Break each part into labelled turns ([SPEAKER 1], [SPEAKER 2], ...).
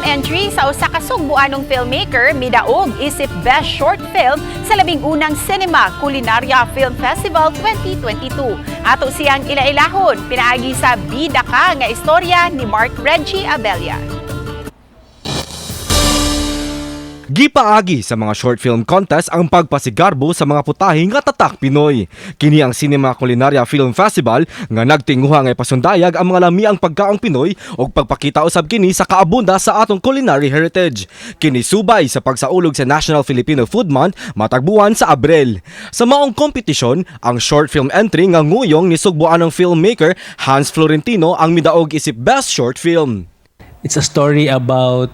[SPEAKER 1] entry sa usa ka sugbuanong filmmaker midaog isip Best Short Film sa 11 Cinema Culinaria Film Festival 2022. Ato siyang ilailahon pinaagi sa Bida Ka nga istorya ni Mark Reggie Abella.
[SPEAKER 2] Gipaagi sa mga short film contest ang pagpasigarbo sa mga putahe nga tatak Pinoy. Kini ang Cinema Culinaria Film Festival nga nagtinguha nga ipasundayag ang mga lamiang pagkaong Pinoy ug pagpakita usab kini sa kaabunda sa atong culinary heritage. Kini subay sa pagsaulog sa National Filipino Food Month matag buwan sa Abril. Sa maong kompetisyon, ang short film entry nga nguyong ni sugbuanong filmmaker Hans Florentino ang midaog isip Best Short Film.
[SPEAKER 3] It's a story about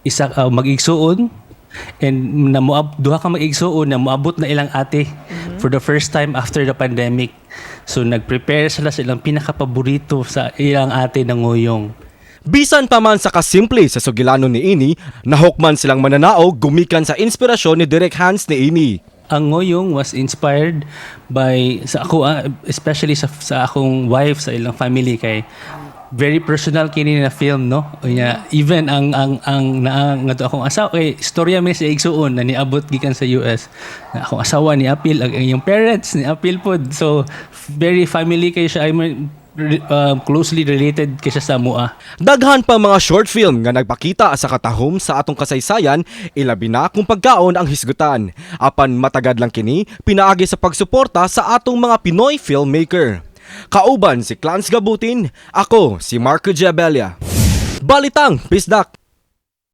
[SPEAKER 3] isa mag-igsuon and duha ka mag-igsuon na moabot na ilang ate for the first time after the pandemic. So nag-prepare sila sa ilang pinakapaborito sa ilang ate ng nguyong.
[SPEAKER 2] Bisan pa man sa kasimple sa sugilanon ni ini, nahukman silang mananaog gumikan sa inspirasyon ni Direk Hans ni ini.
[SPEAKER 3] Ang nguyong was inspired by sa ako, especially sa akong wife, sa ilang family, kay very personal kini na film, no? Unya, even ang nga akong asawa kay istorya mi sa igsuon na niabot gikan sa US. Na akong asawa ni apil ang iyong parents ni apil pod. So very family kay siya, closely related kay siya sa mua.
[SPEAKER 2] Daghan pa mga short film nga nagpakita sa katahom sa atong kasaysayan, ilabi na kung pagkaon ang hisgutan. Apan matagad lang kini pinaagi sa pagsuporta sa atong mga Pinoy filmmaker. Kauban si Clans Gabutin, ako si Marco Giabella. Balitang Pisdak!